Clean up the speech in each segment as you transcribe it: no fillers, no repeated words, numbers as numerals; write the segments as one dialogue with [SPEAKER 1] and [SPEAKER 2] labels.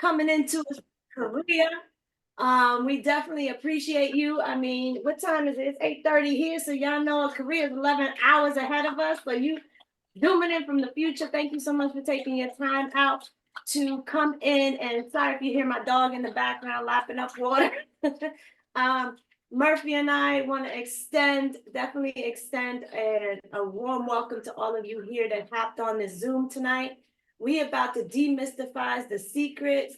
[SPEAKER 1] coming into his career. We definitely appreciate you. I mean, what time is it? It's 8:30 here, so y'all know a career is 11 hours ahead of us. So you zooming in from the future. Thank you so much for taking your time out to come in. And sorry if you hear my dog in the background lapping up water. Murphy and I want to definitely extend a warm welcome to all of you here that hopped on this Zoom tonight. We about to demystify the secrets,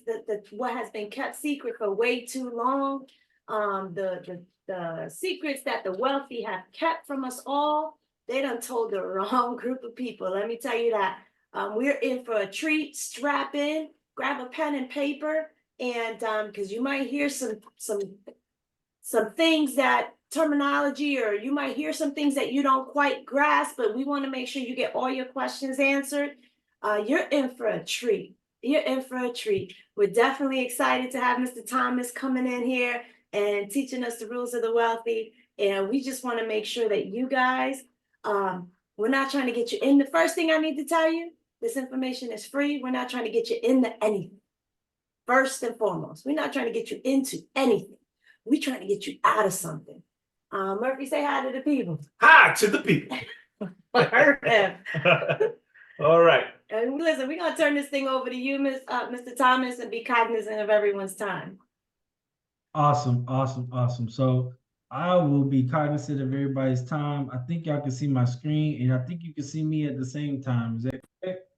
[SPEAKER 1] what has been kept secret for way too long. The secrets that the wealthy have kept from us all. They done told the wrong group of people. Let me tell you that. We're in for a treat. Strap in, grab a pen and paper, and because you might hear some things that terminology, or you might hear some things that you don't quite grasp, but we want to make sure you get all your questions answered. You're in for a treat. You're in for a treat. We're definitely excited to have Mr. Thomas coming in here and teaching us the rules of the wealthy. And we just want to make sure that you guys, we're not trying to get you in. The first thing I need to tell you, this information is free. We're not trying to get you into anything. First and foremost, we're not trying to get you into anything. We're trying to get you out of something. Murphy, say hi to the people.
[SPEAKER 2] Hi to the people. All right.
[SPEAKER 1] And listen, we're gonna turn this thing over to you, Mr. Thomas, and be cognizant of everyone's time.
[SPEAKER 3] Awesome. So I will be cognizant of everybody's time. I think y'all can see my screen, and I think you can see me at the same time. Is that correct?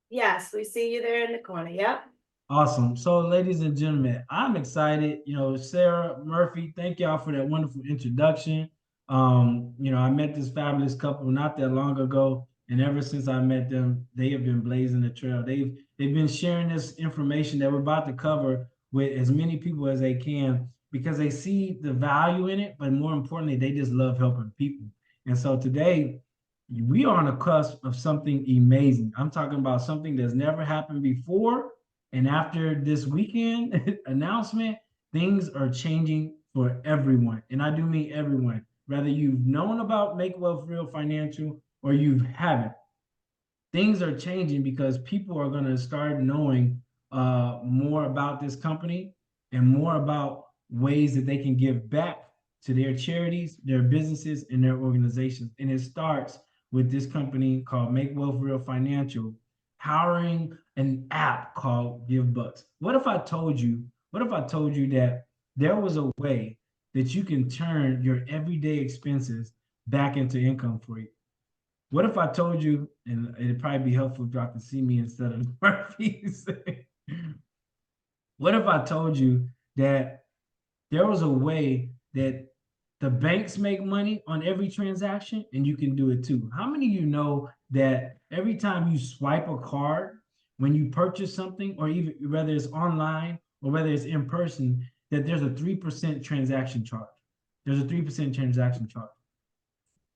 [SPEAKER 1] Yes, we see you there in the corner. Yep.
[SPEAKER 3] Awesome. So, ladies and gentlemen, I'm excited. Sarah, Murphy, thank y'all for that wonderful introduction. I met this fabulous couple not that long ago, and ever since I met them, they have been blazing the trail. They've been sharing this information that we're about to cover with as many people as they can, because they see the value in it, but more importantly, they just love helping people. And so today, we are on the cusp of something amazing. I'm talking about something that's never happened before. And after this weekend announcement, things are changing for everyone. And I do mean everyone, whether you've known about Make Wealth Real Financial or you haven't. Things are changing because people are going to start knowing more about this company and more about ways that they can give back to their charities, their businesses, and their organizations. And it starts with this company called Make Wealth Real Financial, powering an app called Givbux. What if I told you that there was a way that you can turn your everyday expenses back into income for you? What if I told you, and it'd probably be helpful if y'all can see me instead of Murphy's. What if I told you that there was a way that the banks make money on every transaction and you can do it too? How many of you know that every time you swipe a card, when you purchase something, or even whether it's online or whether it's in person, that there's a 3% transaction charge? There's a 3% transaction charge.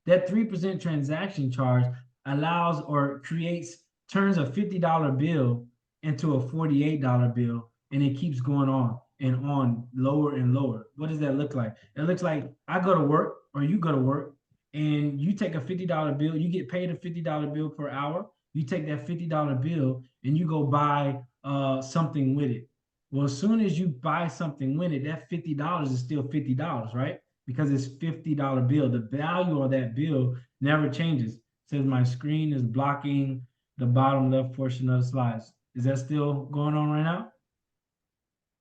[SPEAKER 3] That 3% transaction charge allows or turns a $50 bill into a $48 bill, and it keeps going on and on, lower and lower. What does that look like? It looks like I go to work, or you go to work, and you take a $50 bill, you get paid a $50 bill per hour. You take that $50 bill and you go buy something with it. Well, as soon as you buy something with it, that $50 is still $50, right? Because it's $50 bill. The value of that bill never changes. It says my screen is blocking the bottom left portion of the slides. Is that still going on right now?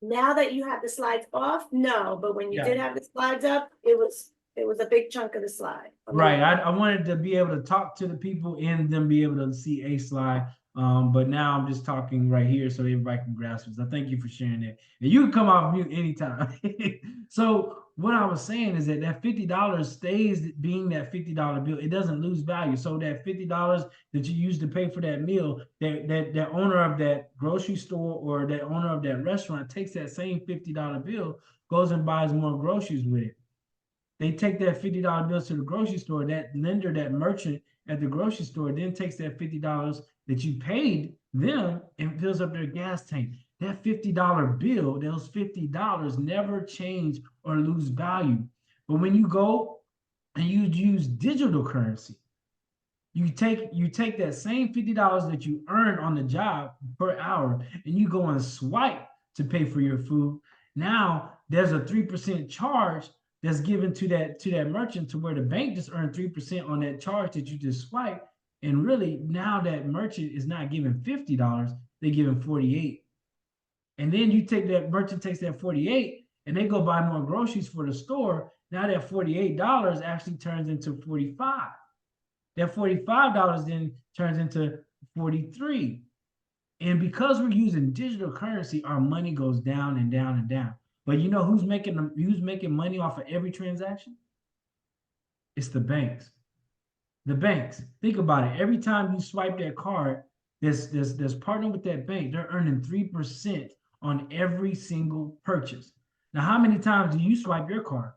[SPEAKER 1] Now that you have the slides off, no, but when you did have the slides up, it was a big chunk of the slide.
[SPEAKER 3] Right. I wanted to be able to talk to the people and them be able to see a slide. But now I'm just talking right here so everybody can grasp it. So thank you for sharing that. And you can come off mute anytime. So what I was saying is that $50 stays being that $50 bill. It doesn't lose value. So that $50 that you use to pay for that meal, that owner of that grocery store or that owner of that restaurant takes that same $50 bill, goes and buys more groceries with it. They take that $50 bill to the grocery store. That lender, that merchant at the grocery store, then takes that $50 that you paid them and fills up their gas tank. That $50 bill, those $50 never change or lose value. But when you go and you use digital currency, You take that same $50 that you earn on the job per hour, and you go and swipe to pay for your food. Now there's a 3% charge that's given to that merchant, to where the bank just earned 3% on that charge that you just swiped. And really, now that merchant is not giving $50, they're giving 48. And then you take that merchant takes that 48 and they go buy more groceries for the store. Now that $48 actually turns into 45. That $45 then turns into 43. And because we're using digital currency, our money goes down and down and down. But you know who's making money off of every transaction? It's the banks. The banks. Think about it. Every time you swipe that card, that's partnered with that bank, they're earning 3% on every single purchase. Now, how many times do you swipe your card?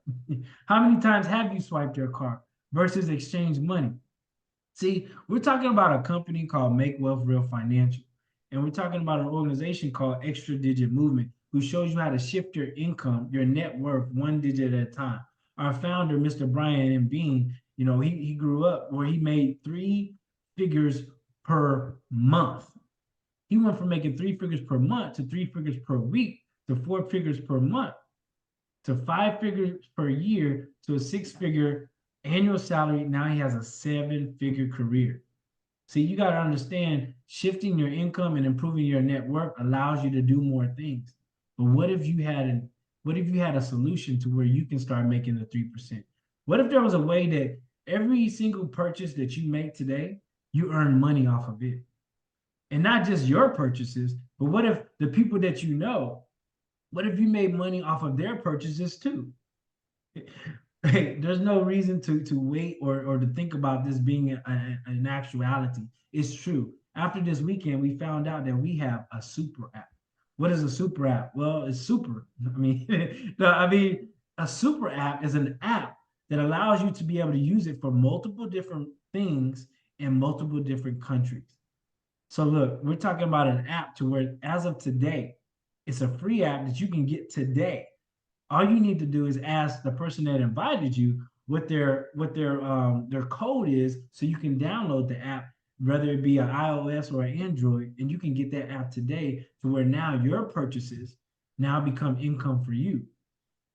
[SPEAKER 3] How many times have you swiped your card versus exchange money? See, we're talking about a company called Make Wealth Real Financial, and we're talking about an organization called Extra Digit Movement, who shows you how to shift your income, your net worth, one digit at a time. Our founder, Mr. Brian M. Bean, you know, he grew up where he made 3 figures per month. He went from making 3 figures per month to 3 figures per week to 4 figures per month to 5 figures per year to a 6-figure annual salary. Now he has a 7-figure career. See, you got to understand, shifting your income and improving your net worth allows you to do more things. But what if you had a solution to where you can start making the 3%? What if there was a way that every single purchase that you make today, you earn money off of it? And not just your purchases, but what if the people that you know, what if you made money off of their purchases too? Hey, there's no reason to wait or to think about this being an actuality. It's true. After this weekend, we found out that we have a super app. What is a super app? Well, it's super. I mean, no, I mean, a super app is an app that allows you to be able to use it for multiple different things in multiple different countries. So look, we're talking about an app to where, as of today, it's a free app that you can get today. All you need to do is ask the person that invited you what their code is, so you can download the app, whether it be an iOS or an Android, and you can get that app today, to where now your purchases now become income for you.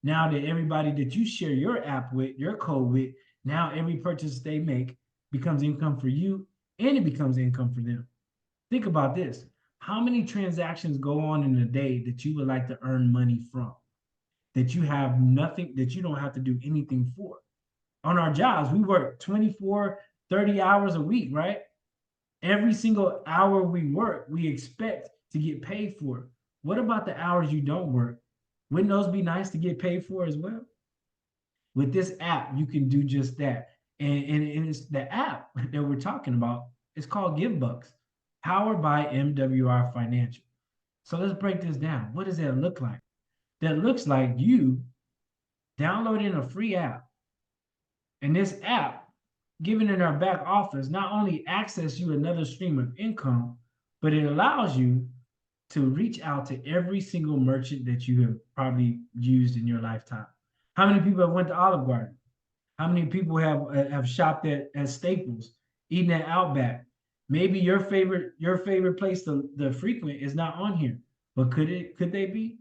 [SPEAKER 3] Now that everybody that you share your app with, your code with, now every purchase they make becomes income for you, and it becomes income for them. Think about this. How many transactions go on in a day that you would like to earn money from, that you have nothing, that you don't have to do anything for? On our jobs, we work 24, 30 hours a week, right? Every single hour we work, we expect to get paid for. What about the hours you don't work? Wouldn't those be nice to get paid for as well? With this app, you can do just that. And it's the app that we're talking about. It's called Givbux, powered by MWR Financial. So let's break this down. What does that look like? That looks like you downloading a free app. And this app, given in our back office, not only access you another stream of income, but it allows you to reach out to every single merchant that you have probably used in your lifetime. How many people have went to Olive Garden? How many people have shopped at Staples, eaten at Outback? Maybe your favorite place to frequent is not on here, but could they be?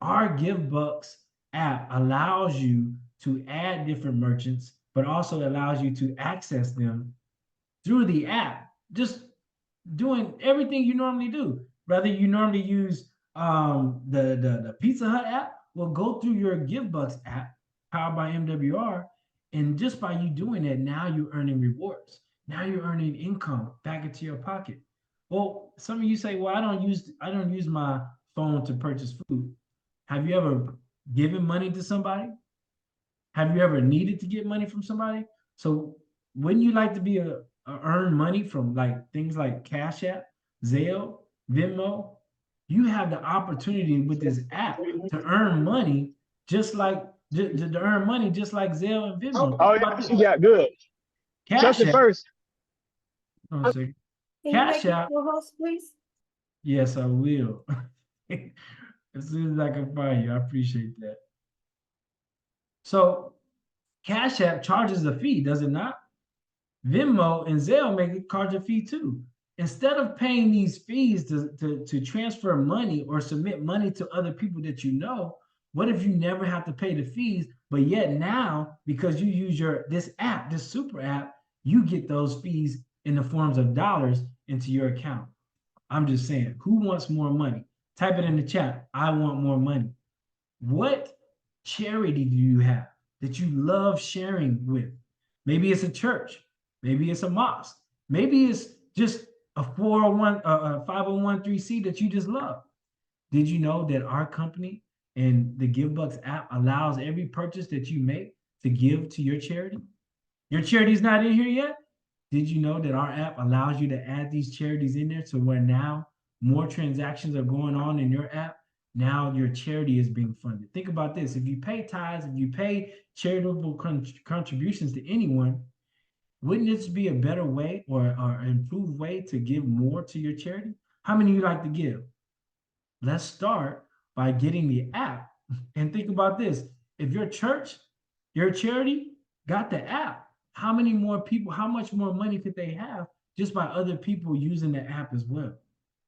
[SPEAKER 3] Our Givbux app allows you to add different merchants, but also allows you to access them through the app, just doing everything you normally do. Whether you normally use the Pizza Hut app, well, go through your Givbux app, powered by MWR, and just by you doing that, now you're earning rewards. Now you're earning income back into your pocket. Well, some of you say, well, I don't use my phone to purchase food. Have you ever given money to somebody? Have you ever needed to get money from somebody? So wouldn't you like to be earn money from like things like Cash App, Zelle, Venmo? You have the opportunity with this app to earn money just like Zelle and Venmo.
[SPEAKER 4] Oh, yeah, she got good.
[SPEAKER 3] Cash
[SPEAKER 4] Justin
[SPEAKER 3] App.
[SPEAKER 4] first.
[SPEAKER 3] Hold on a second.
[SPEAKER 1] Can you
[SPEAKER 3] Cash
[SPEAKER 1] make me
[SPEAKER 3] App.
[SPEAKER 1] co-host, please?
[SPEAKER 3] Yes, I will. As soon as I can find you, I appreciate that. So Cash App charges a fee, does it not? Venmo and Zelle may charge a fee too. Instead of paying these fees to transfer money or submit money to other people that you know, what if you never have to pay the fees, but yet now, because you use this app, this super app, you get those fees in the forms of dollars into your account. I'm just saying, who wants more money? Type it in the chat. I want more money. What charity do you have that you love sharing with? Maybe it's a church. Maybe it's a mosque. Maybe it's just a 401, a 501c that you just love. Did you know that our company and the Givbux app allows every purchase that you make to give to your charity? Your charity's not in here yet? Did you know that our app allows you to add these charities in there to where now more transactions are going on in your app? Now your charity is being funded. Think about this. If you pay tithes, if you pay charitable contributions to anyone, wouldn't this be a better way or improved way to give more to your charity? How many of you like to give? Let's start by getting the app. And think about this. If your church, your charity got the app, how many more people, how much more money could they have just by other people using the app as well?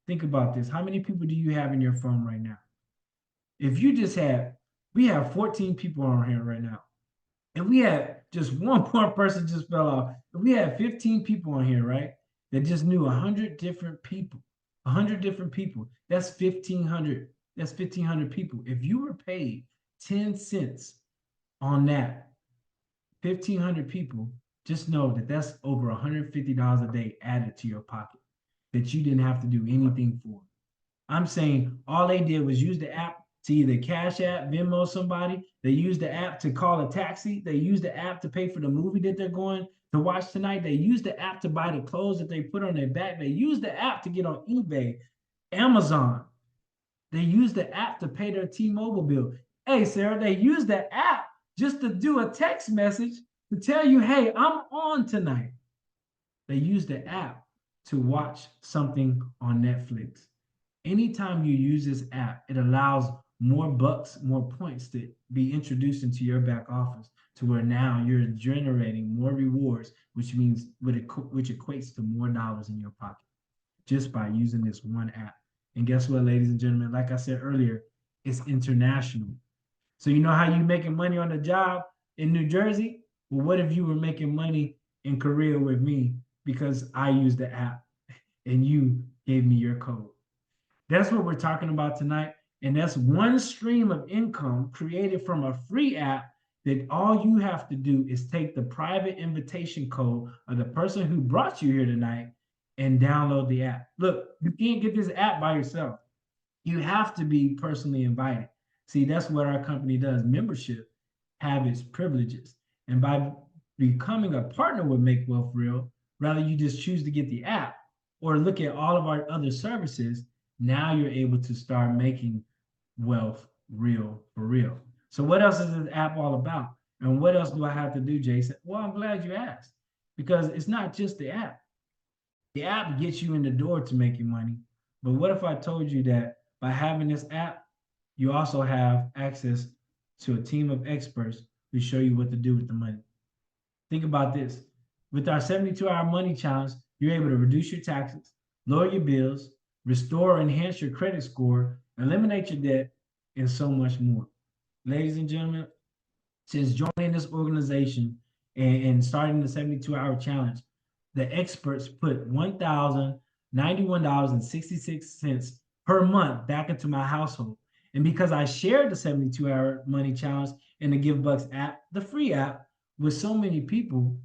[SPEAKER 3] Think about this. How many people do you have in your phone right now? If you just had, we have 14 people on here right now. And we had just one more person just fell off. If we had 15 people on here, right? That just knew 100 different people, 100 different people. That's 1,500. That's 1,500 people. If you were paid 10 cents on that, 1,500 people, just know that that's over $150 a day added to your pocket that you didn't have to do anything for. I'm saying all they did was use the app to either Cash App, Venmo somebody. They use the app to call a taxi. They use the app to pay for the movie that they're going to watch tonight. They use the app to buy the clothes that they put on their back. They use the app to get on eBay, Amazon. They use the app to pay their T-Mobile bill. Hey, Sarah, they use the app just to do a text message to tell you, hey, I'm on tonight. They use the app to watch something on Netflix. Anytime you use this app, it allows more bucks, more points to be introduced into your back office to where now you're generating more rewards, which means which equates to more dollars in your pocket just by using this one app. And guess what, ladies and gentlemen, like I said earlier, it's international. So you know how you making money on the job in New Jersey? Well, what if you were making money in Korea with me because I used the app and you gave me your code? That's what we're talking about tonight. And that's one stream of income created from a free app that all you have to do is take the private invitation code of the person who brought you here tonight and download the app. Look, you can't get this app by yourself. You have to be personally invited. See, that's what our company does. Membership have its privileges. And by becoming a partner with Make Wealth Real, rather you just choose to get the app or look at all of our other services, now you're able to start making wealth real for real. So what else is this app all about? And what else do I have to do, Jason? Well, I'm glad you asked, because it's not just the app. The app gets you in the door to making money. But what if I told you that by having this app, you also have access to a team of experts who show you what to do with the money? Think about this. With our 72-hour money challenge, you're able to reduce your taxes, lower your bills, restore or enhance your credit score, eliminate your debt, and so much more. Ladies and gentlemen, since joining this organization and starting the 72-hour challenge, the experts put $1,091.66 per month back into my household. And because I shared the 72-hour money challenge in the Givbux app, the free app, with so many people,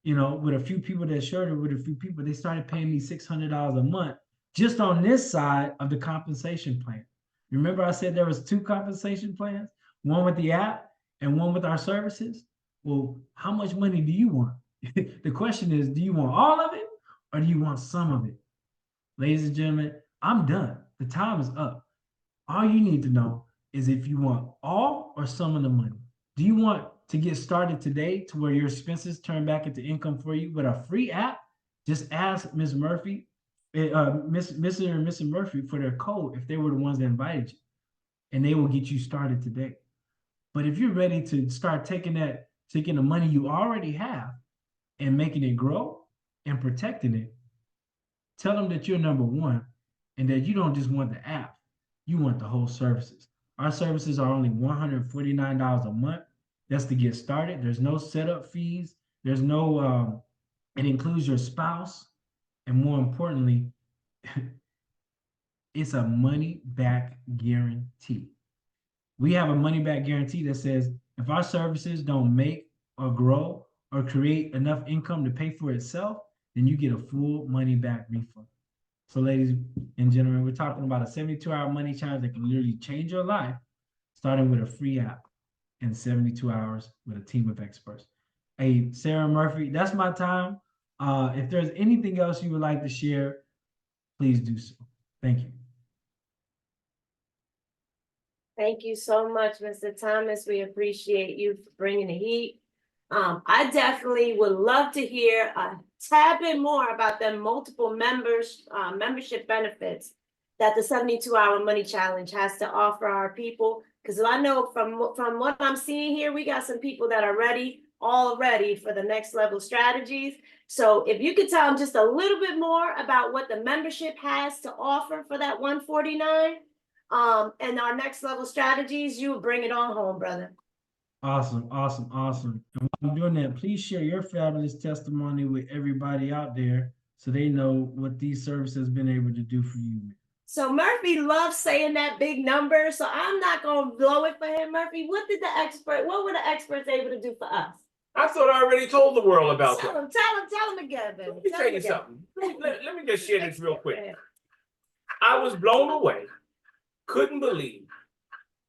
[SPEAKER 3] with a few people that shared it with a few people, they started paying me $600 a month just on this side of the compensation plan. Remember I said there was 2 compensation plans, one with the app and one with our services? Well, how much money do you want? The question is, do you want all of it or do you want some of it? Ladies and gentlemen, I'm done. The time is up. All you need to know is if you want all or some of the money. Do you want to get started today to where your expenses turn back into income for you with a free app? Just ask Ms. Murphy, Mr. and Mrs. Murphy for their code if they were the ones that invited you, and they will get you started today. But if you're ready to start taking the money you already have and making it grow and protecting it. Tell them that you're number one and that you don't just want the app, you want the whole services. Our services are only $149 a month. That's to get started. There's no setup fees. There's no, it includes your spouse. And more importantly, it's a money back guarantee. We have a money back guarantee that says if our services don't make or grow or create enough income to pay for itself, then you get a full money back refund. So, ladies and gentlemen, we're talking about a 72-hour money challenge that can literally change your life, starting with a free app in 72 hours with a team of experts. Hey, Sarah Murphy, that's my time. If there's anything else you would like to share, please do so. Thank you.
[SPEAKER 1] Thank you so much, Mr. Thomas. We appreciate you for bringing the heat. I definitely would love to hear a tad bit more about the multiple membership benefits that the 72-hour money challenge has to offer our people. Because I know from what I'm seeing here, we got some people that are all ready for the next level strategies. So if you could tell them just a little bit more about what the membership has to offer for that 149, and our next level strategies, you bring it on home, brother.
[SPEAKER 3] Awesome, awesome, awesome. And while I'm doing that, please share your fabulous testimony with everybody out there so they know what these services have been able to do for you.
[SPEAKER 1] So Murphy loves saying that big number, so I'm not gonna blow it for him. Murphy, what were the experts able to do for us?
[SPEAKER 2] I thought I already told the world about
[SPEAKER 1] Tell
[SPEAKER 2] that.
[SPEAKER 1] him again, baby.
[SPEAKER 2] Let me tell you something. Let me just share this real quick. I was blown away. Couldn't believe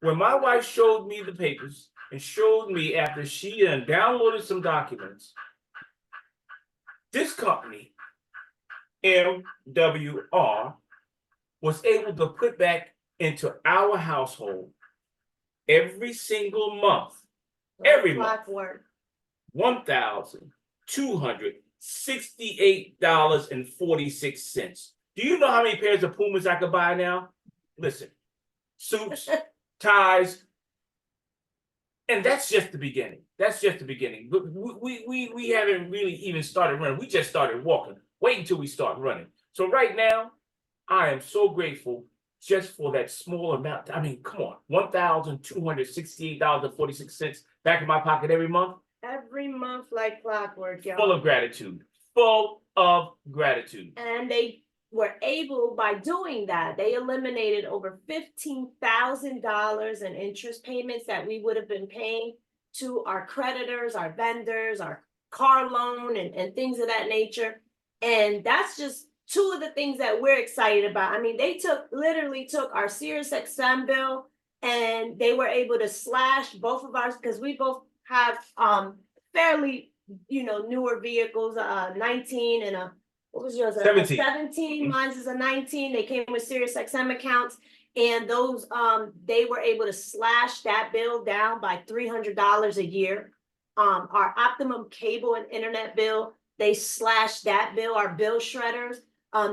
[SPEAKER 2] when my wife showed me the papers and showed me after she had downloaded some documents. This company, MWR, was able to put back into our household every single month, every month, $1,268.46. Do you know how many pairs of Pumas I could buy now? Listen, suits, ties, and that's just the beginning. That's just the beginning. But we haven't really even started running. We just started walking. Wait until we start running. So right now, I am so grateful just for that small amount. I mean, come on, $1,268.46 back in my pocket every month.
[SPEAKER 1] Every month like clockwork, y'all.
[SPEAKER 2] Full of gratitude. Full of gratitude.
[SPEAKER 1] And they were able, by doing that, they eliminated over $15,000 in interest payments that we would have been paying to our creditors, our vendors, our car loan, and things of that nature. And that's just two of the things that we're excited about. I mean, they literally took our Sirius XM bill and they were able to slash both of ours, because we both have fairly, newer vehicles, 19 and a, what was yours?
[SPEAKER 2] 17.
[SPEAKER 1] 17. Mine's is a 19. They came with Sirius XM accounts, and those they were able to slash that bill down by $300 a year. Our Optimum cable and internet bill, they slashed that bill. Our bill shredders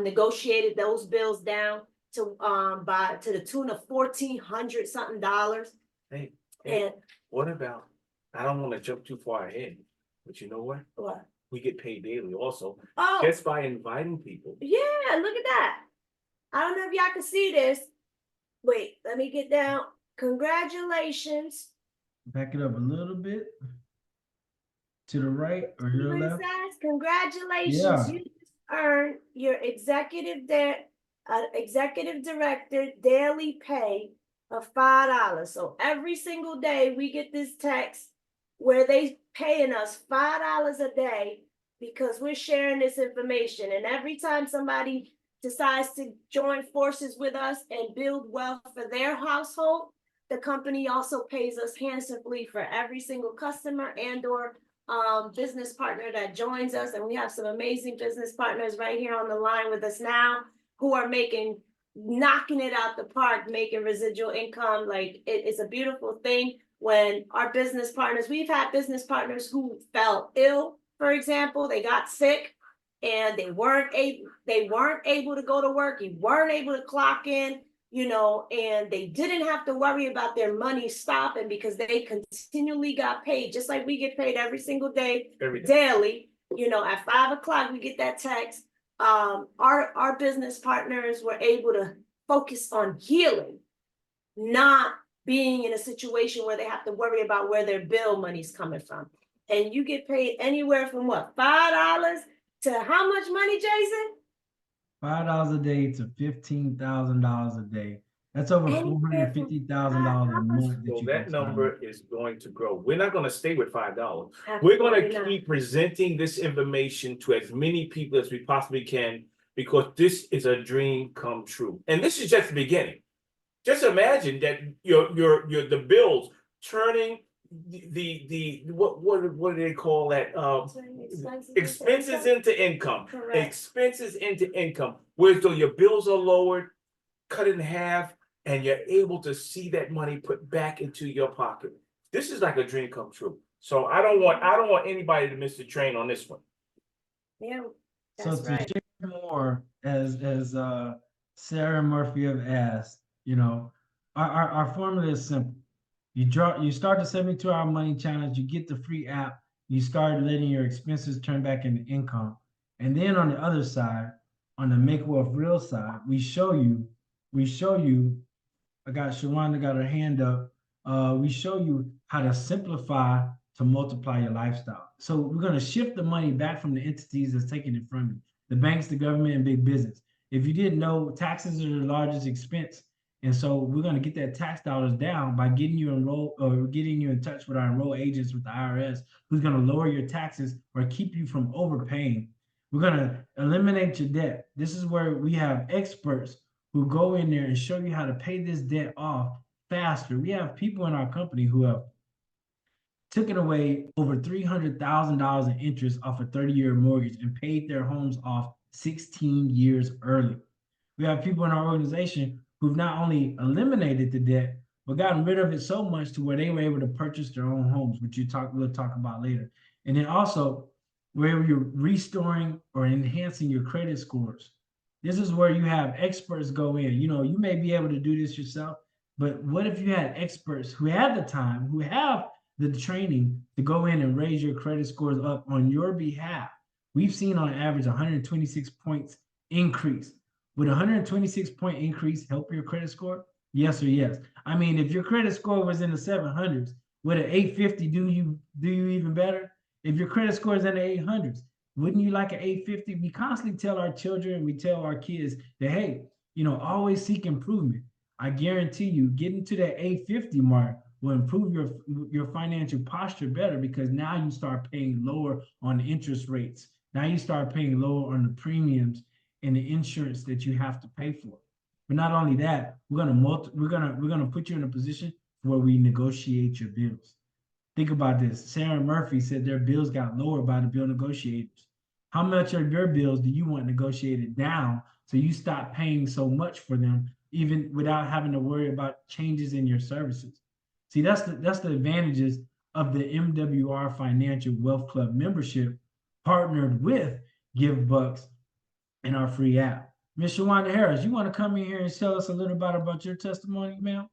[SPEAKER 1] negotiated those bills down to the tune of $1,400 something dollars.
[SPEAKER 2] Hey,
[SPEAKER 1] And
[SPEAKER 2] what about? I don't want to jump too far ahead, but you know what?
[SPEAKER 1] what?
[SPEAKER 2] We get paid daily also,
[SPEAKER 1] Oh,
[SPEAKER 2] just by inviting people.
[SPEAKER 1] yeah, look at that. I don't know if y'all can see this. Wait, let me get down. Congratulations.
[SPEAKER 3] Back it up a little bit to the right or
[SPEAKER 1] See
[SPEAKER 3] your
[SPEAKER 1] what it
[SPEAKER 3] left.
[SPEAKER 1] says? Congratulations.
[SPEAKER 3] Yeah.
[SPEAKER 1] You just earned your executive director daily pay of $5. So every single day we get this text where they paying us $5 a day because we're sharing this information. And every time somebody decides to join forces with us and build wealth for their household, the company also pays us handsomely for every single customer and or business partner that joins us. And we have some amazing business partners right here on the line with us now who are knocking it out the park, making residual income. Like it's a beautiful thing when our business partners, we've had business partners who fell ill, for example, they got sick and they weren't able to go to work, you weren't able to clock in, and they didn't have to worry about their money stopping because they continually got paid, just like we get paid every single day, daily. You know, at 5 o'clock, we get that text. Our business partners were able to focus on healing, not being in a situation where they have to worry about where their bill money's coming from. And you get paid anywhere from what, $5 to how much money, Jason?
[SPEAKER 3] $5 a day to $15,000 a day. That's over four hundred
[SPEAKER 1] Anywhere from
[SPEAKER 3] fifty thousand dollars a
[SPEAKER 1] $5.
[SPEAKER 3] month that
[SPEAKER 2] So
[SPEAKER 3] you
[SPEAKER 2] that
[SPEAKER 3] can start
[SPEAKER 2] number
[SPEAKER 3] making.
[SPEAKER 2] is going to grow. We're not gonna stay with $5. We're gonna
[SPEAKER 1] Absolutely not.
[SPEAKER 2] keep presenting this information to as many people as we possibly can, because this is a dream come true. And this is just the beginning. Just imagine that your the bills turning what do they call that? Expenses into income.
[SPEAKER 1] Correct.
[SPEAKER 2] Expenses into income. Where so your bills are lowered, cut in half, and you're able to see that money put back into your pocket. This is like a dream come true. So I don't want anybody to miss the train on this one.
[SPEAKER 1] Yeah,
[SPEAKER 3] So
[SPEAKER 1] that's
[SPEAKER 3] to
[SPEAKER 1] right.
[SPEAKER 3] share more, as Sarah and Murphy have asked, you know, our formula is simple. You start the 72-hour money challenge, you get the free app, you start letting your expenses turn back into income. And then on the other side, on the Make Wealth Real side, we show you, I got Sharonda got her hand up. We show you how to simplify to multiply your lifestyle. So we're going to shift the money back from the entities that's taking it from you, the banks, the government, and big business. If you didn't know, taxes are the largest expense. And so we're going to get that tax dollars down by getting you enrolled or getting you in touch with our enrolled agents with the IRS, who's going to lower your taxes or keep you from overpaying. We're going to eliminate your debt. This is where we have experts who go in there and show you how to pay this debt off faster. We have people in our company who have taken away over $300,000 in interest off a 30-year mortgage and paid their homes off 16 years early. We have people in our organization who've not only eliminated the debt, but gotten rid of it so much to where they were able to purchase their own homes, which we'll talk about later. And then also where you're restoring or enhancing your credit scores. This is where you have experts go in. You know, you may be able to do this yourself, but what if you had experts who had the time, who have the training to go in and raise your credit scores up on your behalf? We've seen on average 126 points increase. Would 126-point increase help your credit score? Yes or yes? I mean, if your credit score was in the 700s, would an 850 do you even better? If your credit score is in the 800s, wouldn't you like an 850? We constantly tell our children, we tell our kids that, hey, you know, always seek improvement. I guarantee you, getting to that 850 mark will improve your financial posture better, because now you start paying lower on the interest rates. Now you start paying lower on the premiums and the insurance that you have to pay for. But not only that, we're gonna put you in a position where we negotiate your bills. Think about this. Sarah Murphy said their bills got lowered by the bill negotiators. How much of your bills do you want negotiated down so you stop paying so much for them, even without having to worry about changes in your services? See, that's the advantages of the MWR Financial Wealth Club membership, partnered with Givbux and our free app. Miss Shawanda Harris, you want to come in here and tell us a little bit about your testimony, ma'am?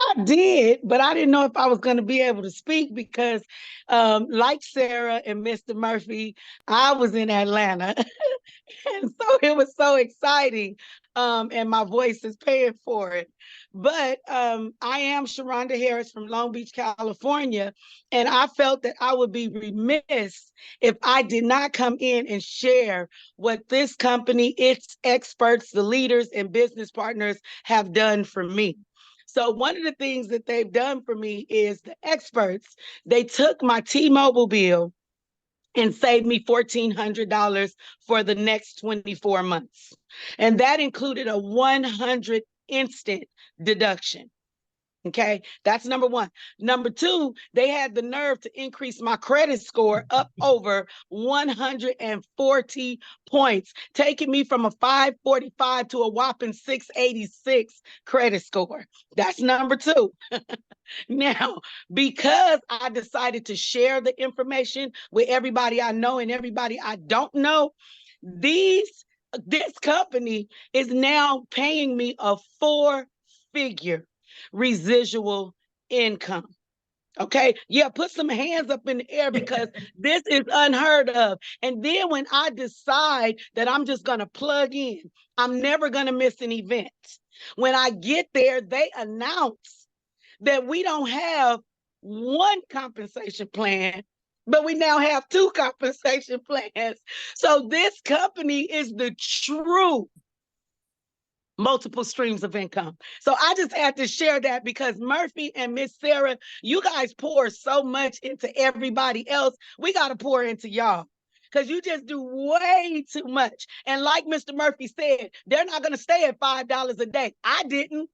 [SPEAKER 4] I did, but I didn't know if I was going to be able to speak because, like Sarah and Mr. Murphy, I was in Atlanta. And so it was so exciting. And my voice is paying for it. But I am Sharonda Harris from Long Beach, California. And I felt that I would be remiss if I did not come in and share what this company, its experts, the leaders, and business partners have done for me. So one of the things that they've done for me is the experts, they took my T-Mobile bill and saved me $1,400 for the next 24 months. And that included a 100 instant deduction. Okay, that's number one. Number two, they had the nerve to increase my credit score up over 140 points, taking me from a 545 to a whopping 686 credit score. That's number two. Now, because I decided to share the information with everybody I know and everybody I don't know, this company is now paying me a 4-figure residual income. Okay. Yeah, put some hands up in the air because this is unheard of. And then when I decide that I'm just going to plug in, I'm never going to miss an event. When I get there, they announce that we don't have one compensation plan, but we now have two compensation plans. So this company is the true multiple streams of income. So I just had to share that because Murphy and Miss Sarah, you guys pour so much into everybody else. We got to pour into y'all because you just do way too much. And like Mr. Murphy said, they're not going to stay at $5 a day. I didn't.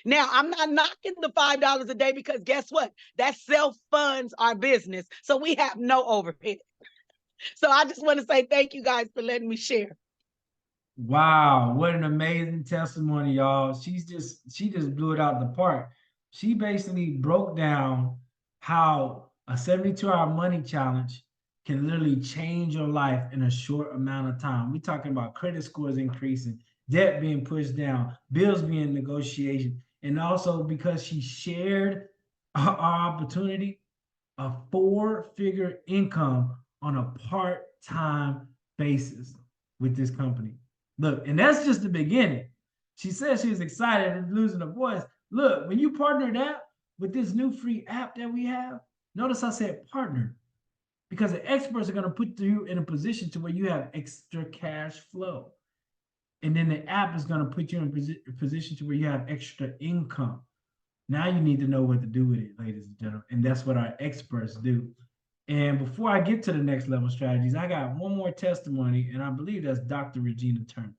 [SPEAKER 4] Now, I'm not knocking the $5 a day because guess what? That self-funds our business. So we have no overhead. So I just want to say thank you guys for letting me share.
[SPEAKER 3] Wow, what an amazing testimony, y'all. She just blew it out the park. She basically broke down how a 72-hour money challenge can literally change your life in a short amount of time. We're talking about credit scores increasing, debt being pushed down, bills being negotiated, and also because she shared our opportunity, a 4-figure income on a part-time basis with this company. Look, and that's just the beginning. She said she was excited and losing her voice. Look, when you partner that with this new free app that we have, notice I said partner because the experts are going to put you in a position to where you have extra cash flow. And then the app is going to put you in a position to where you have extra income. Now you need to know what to do with it, ladies and gentlemen. And that's what our experts do. And before I get to the next level strategies, I got one more testimony, and I believe that's Dr. Regina Turner.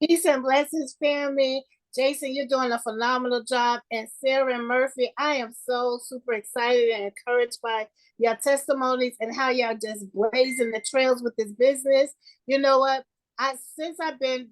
[SPEAKER 5] Peace and blessings, family. Jason, you're doing a phenomenal job. And Sarah and Murphy, I am so super excited and encouraged by your testimonies and how y'all just blazing the trails with this business. You know what? Since I've been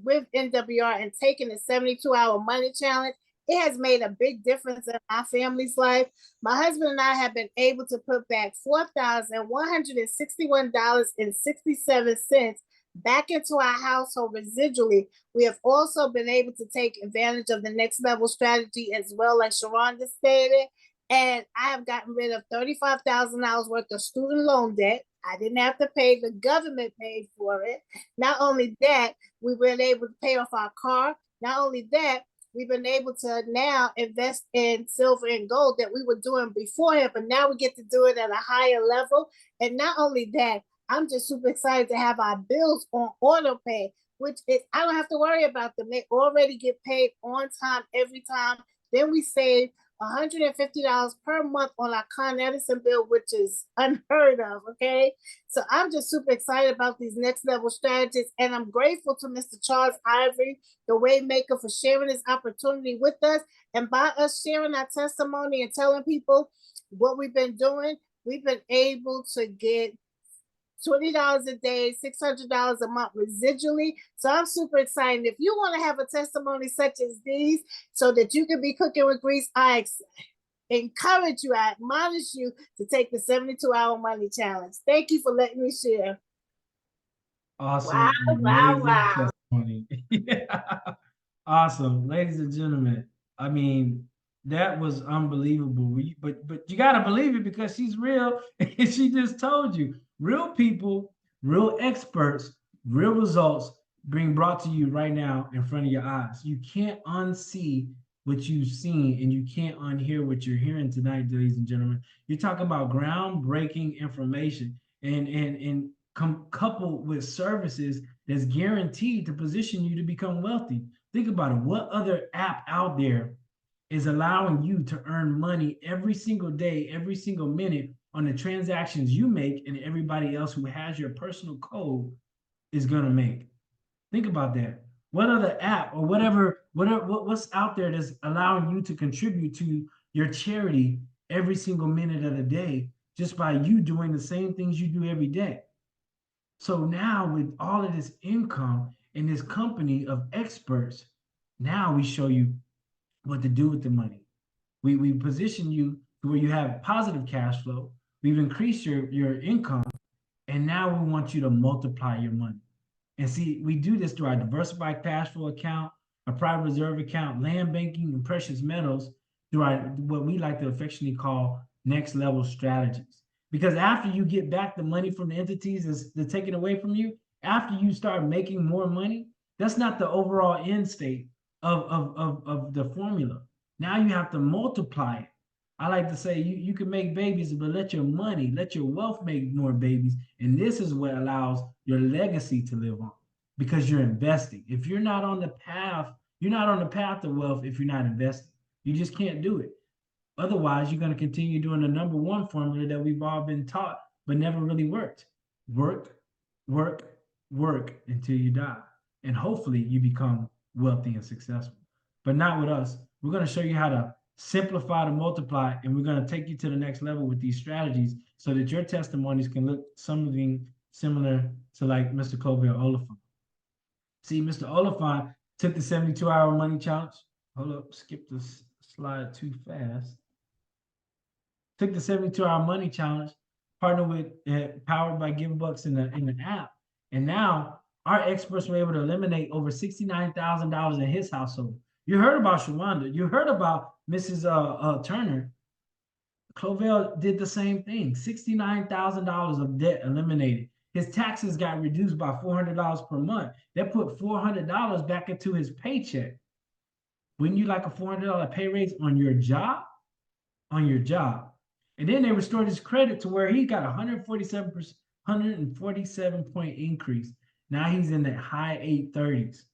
[SPEAKER 5] with MWR and taking the 72-hour money challenge, it has made a big difference in my family's life. My husband and I have been able to put back $4,161.67 back into our household residually. We have also been able to take advantage of the next level strategy as well, like Sharonda stated. And I have gotten rid of $35,000 worth of student loan debt. I didn't have to pay, the government paid for it. Not only that, we've been able to pay off our car. Not only that, we've been able to now invest in silver and gold that we were doing beforehand, but now we get to do it at a higher level. And not only that, I'm just super excited to have our bills on auto pay, which is, I don't have to worry about them. They already get paid on time every time. Then we save $150 per month on our Con Edison bill, which is unheard of, okay? So I'm just super excited about these next level strategies, and I'm grateful to Mr. Charles Ivory, the Waymaker, for sharing this opportunity with us. And by us sharing our testimony and telling people what we've been doing, we've been able to get $20 a day, $600 a month residually. So I'm super excited. If you want to have a testimony such as these so that you can be cooking with grease, I encourage you, I admonish you to take the 72-hour money challenge. Thank you for letting me share.
[SPEAKER 3] Awesome. Wow. Testimony. Yeah. Awesome. Ladies and gentlemen, I mean, that was unbelievable. But you got to believe it because she's real and she just told you. Real people, real experts, real results being brought to you right now in front of your eyes. You can't unsee what you've seen and you can't unhear what you're hearing tonight, ladies and gentlemen. You're talking about groundbreaking information and coupled with services that's guaranteed to position you to become wealthy. Think about it. What other app out there is allowing you to earn money every single day, every single minute on the transactions you make and everybody else who has your personal code is going to make? Think about that. What other app or what's out there that's allowing you to contribute to your charity every single minute of the day just by you doing the same things you do every day? So now with all of this income and this company of experts, now we show you what to do with the money. We position you to where you have positive cash flow. We've increased your income, and now we want you to multiply your money. And see, we do this through our diversified cash flow account. a private reserve account, land banking, and precious metals through our what we like to affectionately call next level strategies. Because after you get back the money from the entities that's taken away from you, after you start making more money, that's not the overall end state of the formula. Now you have to multiply it. I like to say you can make babies, but let your money, let your wealth make more babies. And this is what allows your legacy to live on because you're investing. If you're not on the path, you're not on the path to wealth if you're not investing. You just can't do it. Otherwise, you're going to continue doing the number one formula that we've all been taught, but never really worked. Work, work, work until you die. And hopefully you become wealthy and successful. But not with us. We're going to show you how to simplify to multiply, and we're going to take you to the next level with these strategies so that your testimonies can look something similar to like Mr. Cloville Oliphant. See, Mr. Oliphant took the 72-hour money challenge. Hold up, skip this slide too fast. Took the 72-hour money challenge, partnered with powered by Givbux in the app, and now our experts were able to eliminate over $69,000 in his household. You heard about Shawanda. You heard about Mrs. Turner. Cloville did the same thing. $69,000 of debt eliminated. His taxes got reduced by $400 per month. That put $400 back into his paycheck. Wouldn't you like a $400 pay raise on your job? On your job. And then they restored his credit to where he got 147 point increase. Now he's in the high 830s.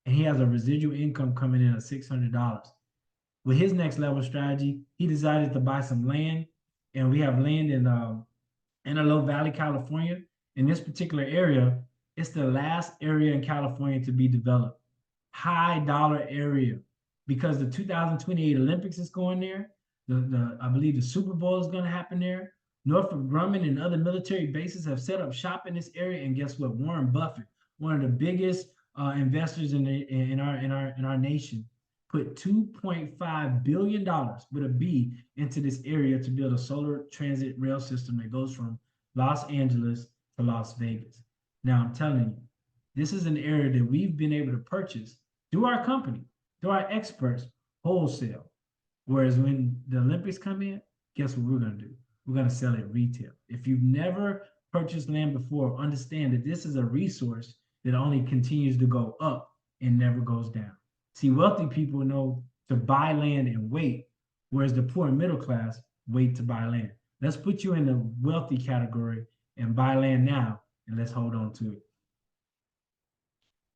[SPEAKER 3] And he has a residual income coming in at $600. With his next level strategy, he decided to buy some land, and we have land in Antelope Valley, California. In this particular area, it's the last area in California to be developed. High dollar area, because the 2028 Olympics is going there. I believe the Super Bowl is going to happen there. Northrop Grumman and other military bases have set up shop in this area, and guess what? Warren Buffett, one of the biggest investors in our nation, put $2.5 billion with a B into this area to build a solar transit rail system that goes from Los Angeles to Las Vegas. Now I'm telling you, this is an area that we've been able to purchase through our company, through our experts, wholesale. Whereas when the Olympics come in, guess what we're going to do? We're going to sell it retail. If you've never purchased land before, understand that this is a resource that only continues to go up and never goes down. See, wealthy people know to buy land and wait, whereas the poor and middle class wait to buy land. Let's put you in the wealthy category and buy land now, and let's hold on to it.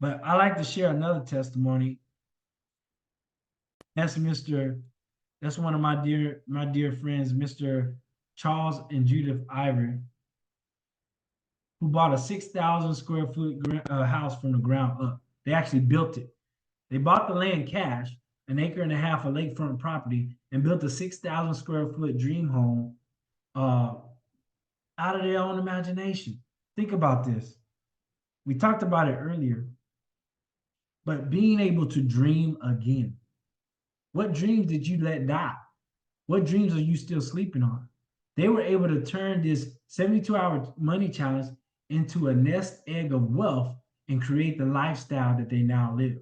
[SPEAKER 3] But I like to share another testimony. That's one of my dear friends, Mr. Charles and Judith Ivory, who bought a 6,000 square foot house from the ground up. They actually built it. They bought the land cash, an acre and a half of lakefront property, and built a 6,000 square foot dream home out of their own imagination. Think about this. We talked about it earlier, but being able to dream again. What dreams did you let die? What dreams are you still sleeping on? They were able to turn this 72-hour money challenge into a nest egg of wealth and create the lifestyle that they now live.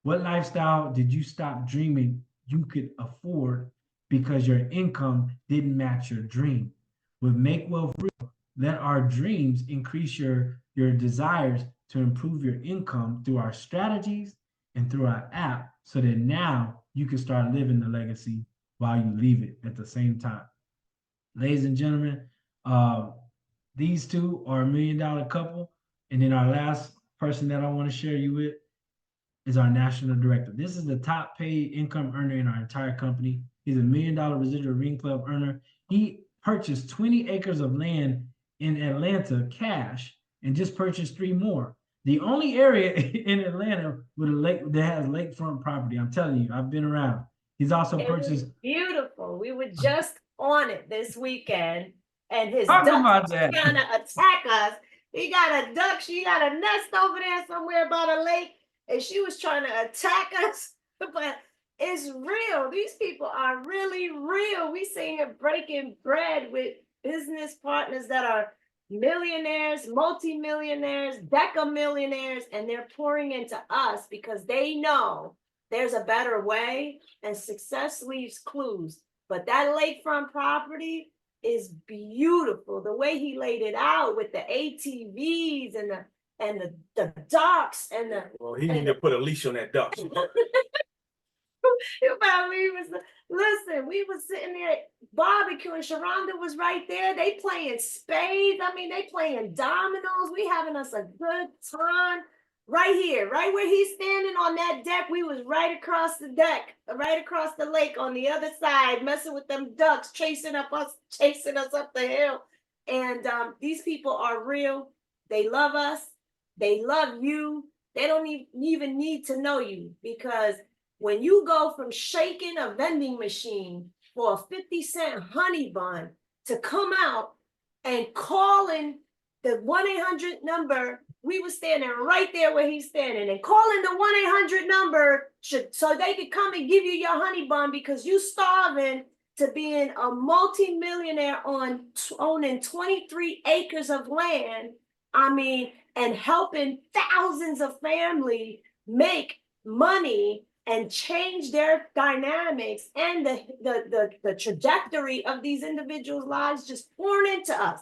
[SPEAKER 3] What lifestyle did you stop dreaming you could afford because your income didn't match your dream? With Make Wealth Real, let our dreams increase your desires to improve your income through our strategies and through our app, so that now you can start living the legacy while you leave it at the same time. Ladies and gentlemen, these two are $1 million couple. And then our last person that I want to share you with is our national director. This is the top paid income earner in our entire company. He's a $1 million residual ring club earner. He purchased 20 acres of land in Atlanta cash and just purchased 3 more. The only area in Atlanta with a lake that has lakefront property. I'm telling you, I've been around. He's also purchased.
[SPEAKER 1] Beautiful. We were just on it this weekend, and his
[SPEAKER 3] Talk
[SPEAKER 1] duck
[SPEAKER 3] about
[SPEAKER 1] was
[SPEAKER 3] that.
[SPEAKER 1] trying to attack us. He got a duck. She got a nest over there somewhere by the lake, and she was trying to attack us. But it's real. These people are really real. We sitting here breaking bread with business partners that are millionaires, multimillionaires, deca-millionaires, and they're pouring into us because they know there's a better way, and success leaves clues. But that lakefront property is beautiful. The way he laid it out with the ATVs and the docks and the
[SPEAKER 2] Well, he need to put a leash on that duck.
[SPEAKER 1] listen, we was sitting there barbecuing. Sharonda was right there. They playing spades. I mean, they playing dominoes. We having us a good time. Right here, right where he's standing on that deck. We was right across the deck, right across the lake on the other side, messing with them ducks, chasing us up the hill. And these people are real. They love us. They love you. They don't even need to know you, because when you go from shaking a vending machine for a 50-cent honey bun to come out and calling the 1-800 number, we were standing right there where he's standing, and calling the 1-800 number so they could come and give you your honey bun because you starving, to being a multi-millionaire owning 23 acres of land. I mean, and helping thousands of families make money and change their dynamics and the trajectory of these individuals' lives, just pouring into us.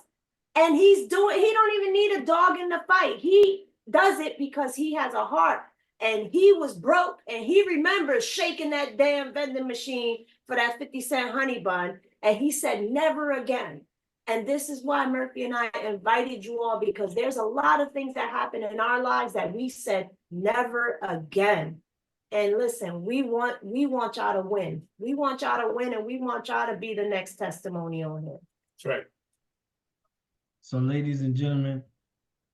[SPEAKER 1] And he don't even need a dog in the fight. He does it because he has a heart, and he was broke, and he remembers shaking that damn vending machine for that 50-cent honey bun. And he said, never again. And this is why Murphy and I invited you all, because there's a lot of things that happen in our lives that we said never again. And listen, we want y'all to win. We want y'all to win, and we want y'all to be the next testimony on here.
[SPEAKER 2] That's right.
[SPEAKER 3] So, ladies and gentlemen,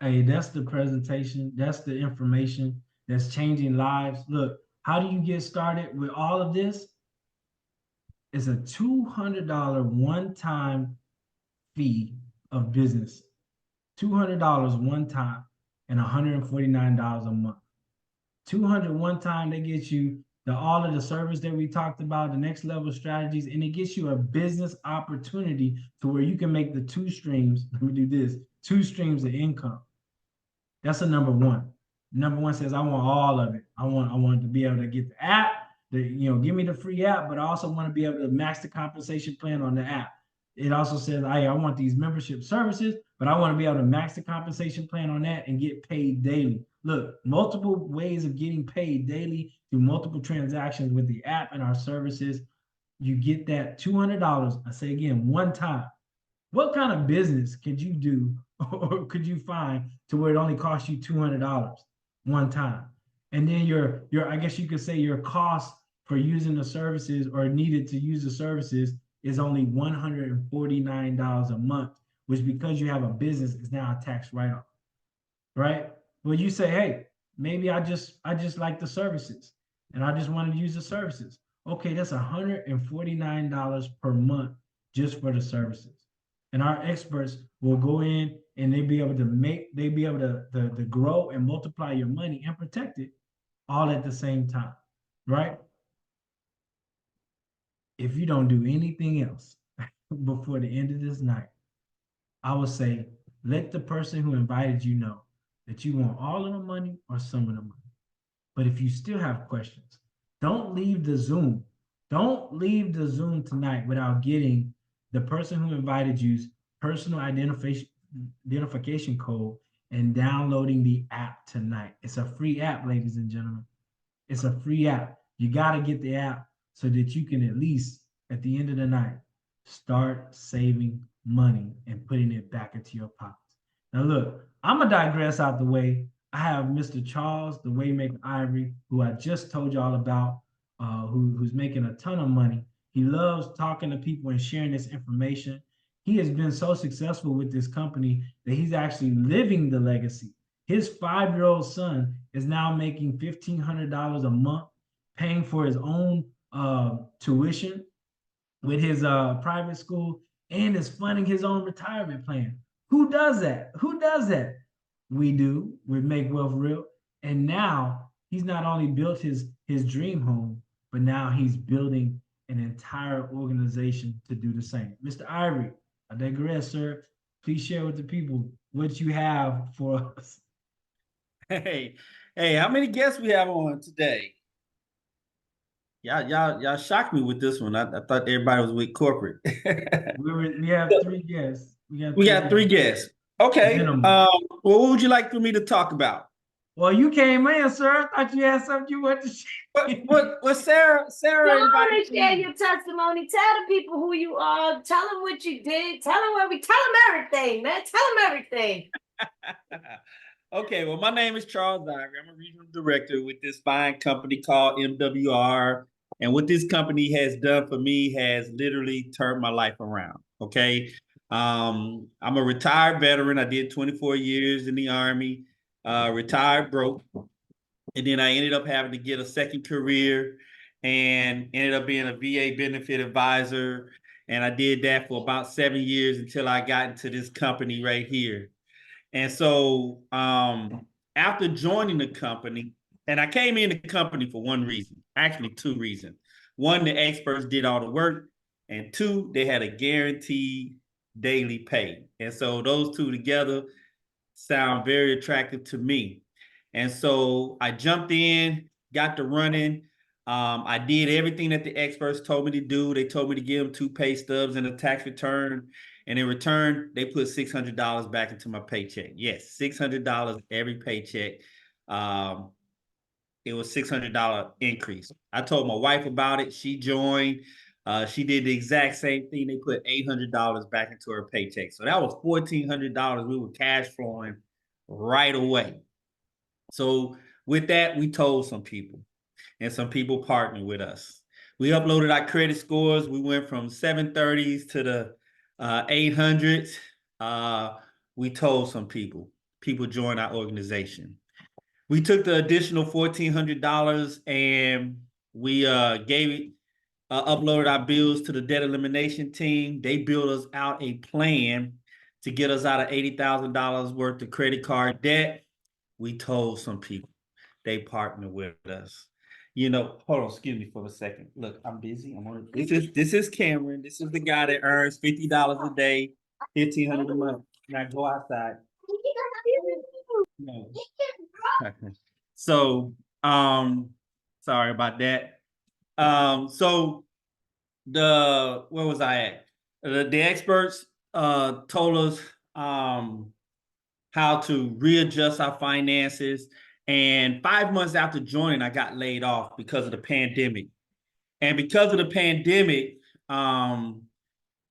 [SPEAKER 3] hey, that's the presentation. That's the information that's changing lives. Look, how do you get started with all of this? It's a $200 one-time fee of business. $200 one time and $149 a month. $200 one time, they get you all of the service that we talked about, the next level strategies, and it gets you a business opportunity to where you can make the two streams. Let me do this, 2 streams of income. That's a number one. Number one says, I want all of it. I want to be able to get the app, give me the free app, but I also want to be able to max the compensation plan on the app. It also says, I want these membership services, but I want to be able to max the compensation plan on that and get paid daily. Look, multiple ways of getting paid daily through multiple transactions with the app and our services. You get that $200, I say again, one time. What kind of business could you do or could you find to where it only costs you $200 one time? And then your I guess you could say your cost for using the services or needed to use the services is only $149 a month, which, because you have a business, is now a tax write-off, right? Well, you say, hey, maybe I just like the services and I just want to use the services. Okay, that's $149 per month just for the services. And our experts will go in and they'll be able to grow and multiply your money and protect it all at the same time, right? If you don't do anything else before the end of this night, I would say, let the person who invited you know that you want all of the money or some of the money. But if you still have questions, don't leave the Zoom. Don't leave the Zoom tonight without getting the person who invited you's personal identification code and downloading the app tonight. It's a free app, ladies and gentlemen. It's a free app. You got to get the app so that you can, at least at the end of the night, start saving money and putting it back into your pockets. Now look, I'm gonna digress out the way. I have Mr. Charles, the Waymaker Ivory, who I just told y'all about, who's making a ton of money. He loves talking to people and sharing this information. He has been so successful with this company that he's actually living the legacy. His 5-year-old son is now making $1,500 a month, paying for his own tuition with his private school, and is funding his own retirement plan. Who does that? Who does that? We do with Make Wealth Real. And now he's not only built his dream home, but now he's building an entire organization to do the same. Mr. Ivory, I digress, sir. please share with the people what you have for us.
[SPEAKER 6] Hey, hey, how many guests we have on today? Y'all shocked me with this one. I thought everybody was with corporate.
[SPEAKER 3] We have 3 guests.
[SPEAKER 6] We got 3 guests. Okay.
[SPEAKER 3] Gentlemen.
[SPEAKER 6] Well, what would you like for me to talk about?
[SPEAKER 3] Well, you came in, sir. I thought you had something you wanted to share.
[SPEAKER 6] What Sarah
[SPEAKER 1] Come on
[SPEAKER 6] invited
[SPEAKER 1] and share
[SPEAKER 6] me.
[SPEAKER 1] your testimony. Tell the people who you are. Tell them what you did. Tell them everything, man. Tell them everything.
[SPEAKER 6] Okay, well, my name is Charles Iger. I'm a regional director with this fine company called MWR. And what this company has done for me has literally turned my life around. Okay. I'm a retired veteran. I did 24 years in the Army, retired broke. And then I ended up having to get a second career and ended up being a VA benefit advisor. And I did that for about 7 years until I got into this company right here. And so after joining the company, and I came in the company for one reason, actually 2 reasons. One, the experts did all the work, and 2, they had a guaranteed daily pay. And so those 2 together sound very attractive to me. And so I jumped in, got to running. I did everything that the experts told me to do. They told me to give them 2 pay stubs and a tax return. And in return, they put $600 back into my paycheck. Yes, $600 every paycheck. It was $600 increase. I told my wife about it. She joined. She did the exact same thing. They put $800 back into her paycheck. So that was $1,400. We were cash flowing right away. So with that, we told some people, and some people partnered with us. We uploaded our credit scores. We went from 730s to the 800s. We told some people joined our organization. We took the additional $1,400 and we uploaded our bills to the debt elimination team. They built us out a plan to get us out of $80,000 worth of credit card debt. We told some people, they partnered with us. You know, hold on, excuse me for a second. Look, I'm busy. I'm on. This is Cameron. This is the guy that earns $50 a day, $1,500 a month. Now go outside. No. So, sorry about that. So where was I at? The experts told us how to readjust our finances. And 5 months after joining, I got laid off because of the pandemic. And because of the pandemic, I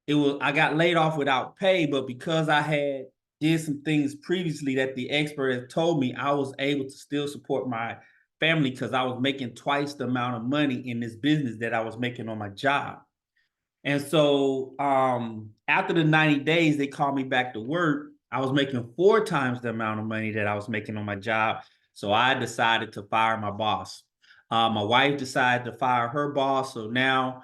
[SPEAKER 6] got laid off without pay, but because I did some things previously that the expert had told me, I was able to still support my family because I was making twice the amount of money in this business that I was making on my job. And so after the 90 days, they called me back to work. I was making 4 times the amount of money that I was making on my job. So I decided to fire my boss. My wife decided to fire her boss. So now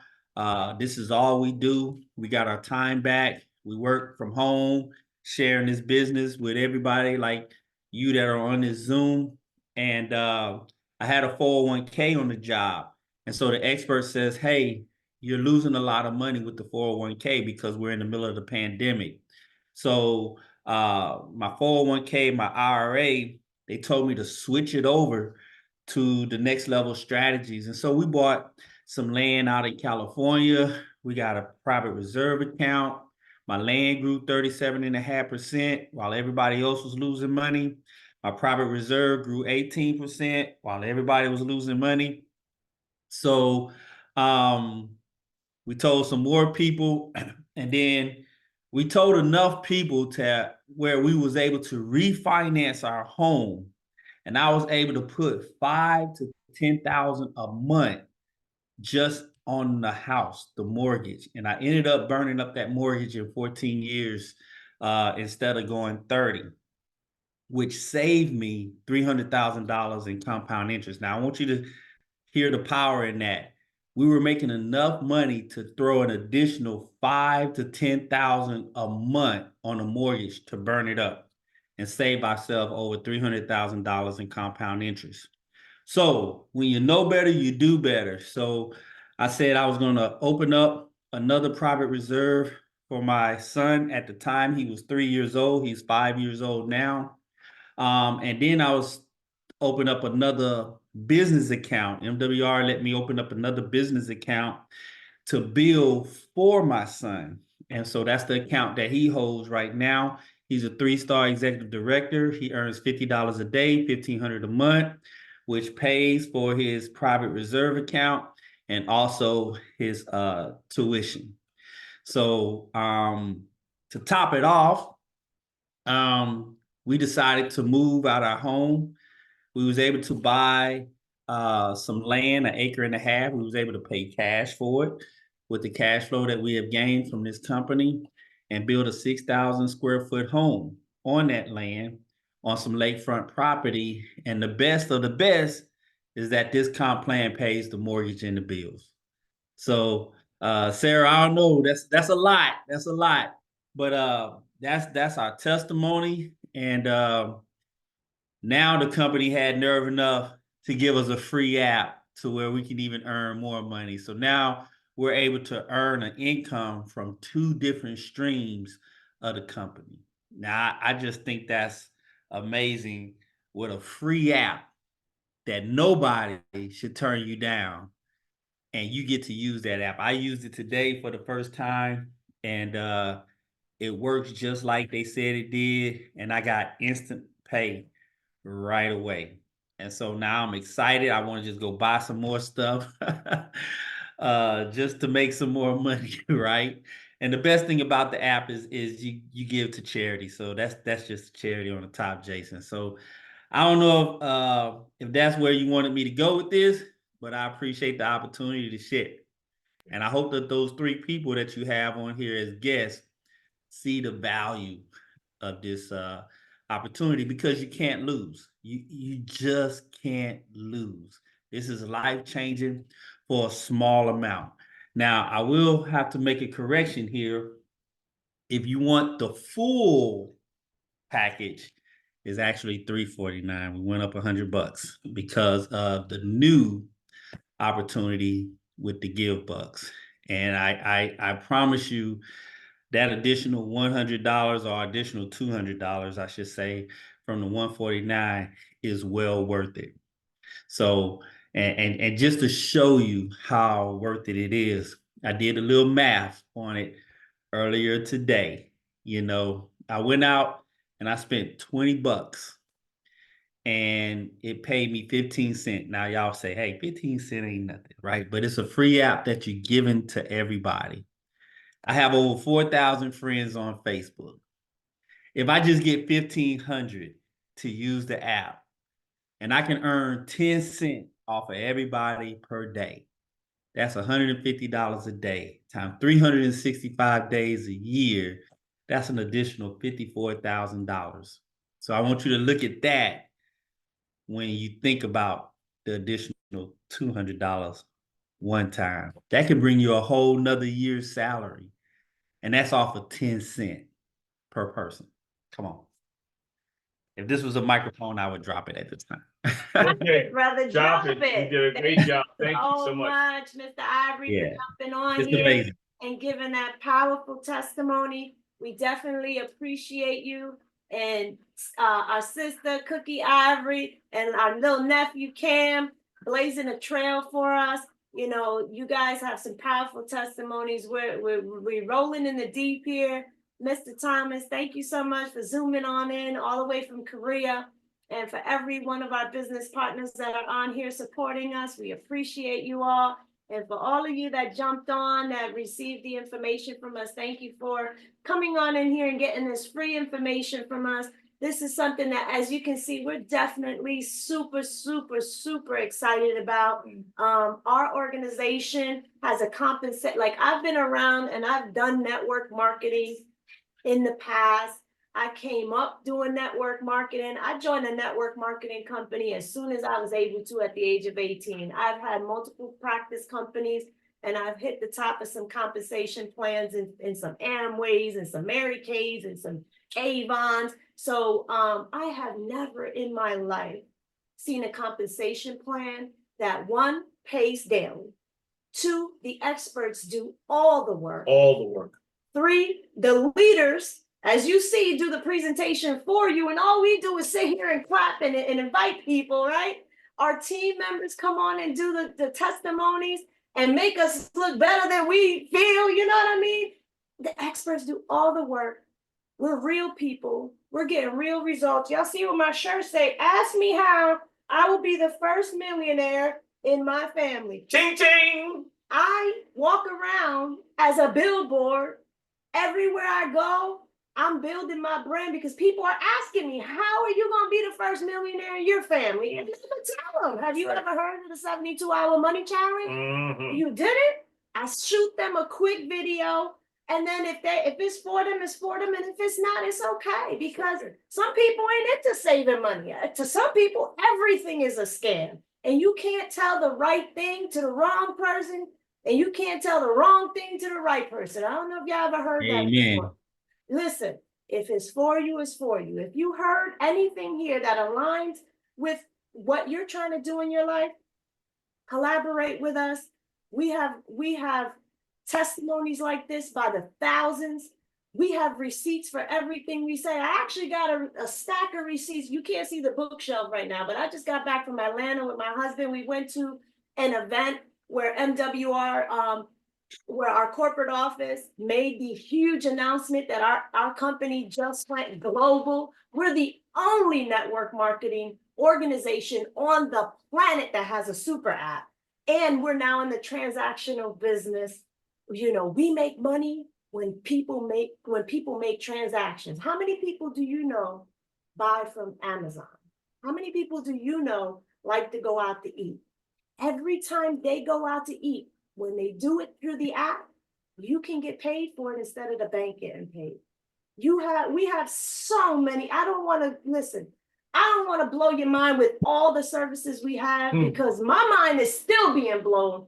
[SPEAKER 6] this is all we do. We got our time back. We work from home, sharing this business with everybody like you that are on this Zoom. And I had a 401k on the job. And so the expert says, hey, you're losing a lot of money with the 401k because we're in the middle of the pandemic. So my 401k, my IRA, they told me to switch it over to the next level strategies. And so we bought some land out in California. We got a private reserve account. My land grew 37.5% while everybody else was losing money. My private reserve grew 18% while everybody was losing money. So we told some more people, and then we told enough people to where we was able to refinance our home. And I was able to put $5,000 to $10,000 a month just on the house, the mortgage. And I ended up burning up that mortgage in 14 years instead of going 30, which saved me $300,000 in compound interest. Now I want you to hear the power in that. We were making enough money to throw an additional $5,000 to $10,000 a month on a mortgage to burn it up and save ourselves over $300,000 in compound interest. So when you know better, you do better. So I said I was going to open up another private reserve for my son. At the time, he was 3 years old. He's 5 years old now. And then I was open up another business account. MWR let me open up another business account to build for my son. And so that's the account that he holds right now. He's a 3-star executive director. He earns $50 a day, $1,500 a month, which pays for his private reserve account and also his tuition. So to top it off, we decided to move out our home. We was able to buy some land, 1.5 acres. We was able to pay cash for it with the cash flow that we have gained from this company and build a 6,000 square foot home on that land on some lakefront property. And the best of the best is that this comp plan pays the mortgage and the bills. So Sarah, I don't know, that's a lot. That's a lot. But that's our testimony. And now the company had nerve enough to give us a free app to where we can even earn more money. So now we're able to earn an income from 2 different streams of the company. Now, I just think that's amazing with a free app that nobody should turn you down, and you get to use that app. I used it today for the first time, and it works just like they said it did, and I got instant pay right away. And so now I'm excited. I want to just go buy some more stuff just to make some more money, right? And the best thing about the app is you give to charity. So that's just charity on the top, Jason. So I don't know if that's where you wanted me to go with this, but I appreciate the opportunity to share. And I hope that those 3 people that you have on here as guests see the value of this opportunity, because you can't lose. You just can't lose. This is life-changing for a small amount. Now, I will have to make a correction here. If you want the full package, is actually $349. We went up $100 because of the new opportunity with the Givbux. And I promise you that additional $100 or additional $200, I should say, from the 149 is well worth it. So, and just to show you how worth it is, I did a little math on it earlier today. You know, I went out and I spent $20 and it paid me 15 cents. Now y'all say, hey, 15 cents ain't nothing, right? But it's a free app that you're giving to everybody. I have over 4,000 friends on Facebook. If I just get 1,500 to use the app, and I can earn 10 cents off of everybody per day, that's $150 a day times 365 days a year. That's an additional $54,000. So I want you to look at that when you think about the additional $200 one time. That could bring you a whole nother year's salary. And that's off of 10 cents per person. Come on. If this was a microphone, I would drop it at this time.
[SPEAKER 2] Okay,
[SPEAKER 1] Brother,
[SPEAKER 2] drop
[SPEAKER 1] drop
[SPEAKER 2] it.
[SPEAKER 1] it.
[SPEAKER 2] You did a great job. Thank you so much.
[SPEAKER 1] Mr. Ivory,
[SPEAKER 6] Yeah.
[SPEAKER 1] for jumping on
[SPEAKER 6] It's
[SPEAKER 1] here
[SPEAKER 6] amazing.
[SPEAKER 1] and giving that powerful testimony. We definitely appreciate you, and our sister Cookie Ivory and our little nephew Cam blazing a trail for us. You know, you guys have some powerful testimonies. We're rolling in the deep here. Mr. Thomas, thank you so much for zooming on in all the way from Korea. And for every one of our business partners that are on here supporting us, we appreciate you all. And for all of you that jumped on, that received the information from us, thank you for coming on in here and getting this free information from us. This is something that, as you can see, we're definitely super, super, super excited about. Our organization has a compensate, like I've been around and I've done network marketing in the past. I came up doing network marketing. I joined a network marketing company as soon as I was able to at the age of 18. I've had multiple practice companies, and I've hit the top of some compensation plans in some Amways and some Mary Kays and some Avons. So I have never in my life seen a compensation plan that, 1, pays daily, 2, the experts do all the work.
[SPEAKER 2] All the work.
[SPEAKER 1] 3, the leaders, as you see, do the presentation for you, and all we do is sit here and clap and invite people, right? Our team members come on and do the testimonies and make us look better than we feel, you know what I mean? The experts do all the work. We're real people. We're getting real results. Y'all see what my shirt say? Ask me how I will be the first millionaire in my family.
[SPEAKER 2] Ching ching.
[SPEAKER 1] I walk around as a billboard everywhere I go. I'm building my brand because people are asking me, how are you going to be the first millionaire in your family? And I'm going to tell them, have you ever heard of the 72-hour money challenge?
[SPEAKER 2] Mm-hmm.
[SPEAKER 1] You did it? I shoot them a quick video. And then if it's for them, it's for them. And if it's not, it's okay. Because some people ain't into saving money. To some people, everything is a scam. And you can't tell the right thing to the wrong person. And you can't tell the wrong thing to the right person. I don't know if y'all ever heard that before. Listen, if it's for you, it's for you. If you heard anything here that aligns with what you're trying to do in your life, collaborate with us. We have testimonies like this by the thousands. We have receipts for everything we say. I actually got a stack of receipts. You can't see the bookshelf right now, but I just got back from Atlanta with my husband. We went to an event where MWR, where our corporate office made the huge announcement that our company just went global. We're the only network marketing organization on the planet that has a super app. And we're now in the transactional business. You know, we make money when people make transactions. How many people do you know buy from Amazon? How many people do you know like to go out to eat? Every time they go out to eat, when they do it through the app, you can get paid for it instead of the bank getting paid. We have so many. I don't want to blow your mind with all the services we have because my mind is still being blown.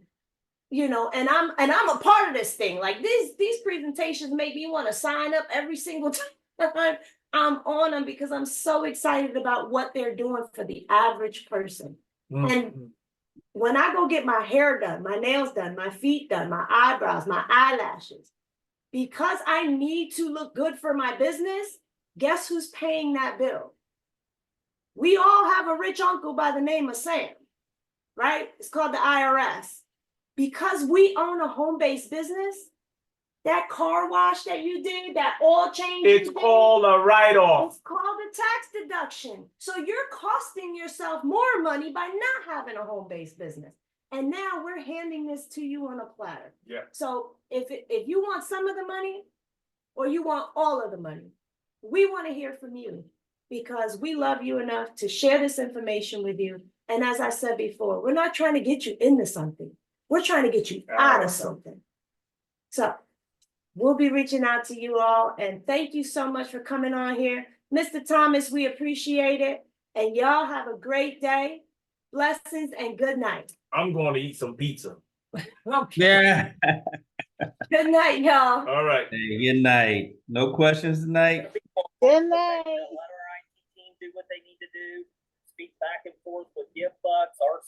[SPEAKER 1] You know, and I'm a part of this thing. Like these presentations make me want to sign up every single time I'm on them because I'm so excited about what they're doing for the average person. And when I go get my hair done, my nails done, my feet done, my eyebrows, my eyelashes, because I need to look good for my business, guess who's paying that bill? We all have a rich uncle by the name of Sam, right? It's called the IRS. Because we own a home-based business, that car wash that you did, that oil change,
[SPEAKER 2] it's called a write-off.
[SPEAKER 1] It's called a tax deduction. So you're costing yourself more money by not having a home-based business. And now we're handing this to you on a platter.
[SPEAKER 2] Yeah.
[SPEAKER 1] So if you want some of the money or you want all of the money, we want to hear from you because we love you enough to share this information with you. And as I said before, we're not trying to get you into something. We're trying to get you out of something. So we'll be reaching out to you all. And thank you so much for coming on here. Mr. Thomas, we appreciate it. And y'all have a great day. Blessings and good night.
[SPEAKER 2] I'm going to eat some pizza.
[SPEAKER 1] Okay.
[SPEAKER 6] Yeah.
[SPEAKER 1] Good night, y'all.
[SPEAKER 2] All right.
[SPEAKER 6] Hey, good night. No questions tonight?
[SPEAKER 5] Good night.
[SPEAKER 7] Let our IT team do what they need to do. Speak back and forth with Givbux, our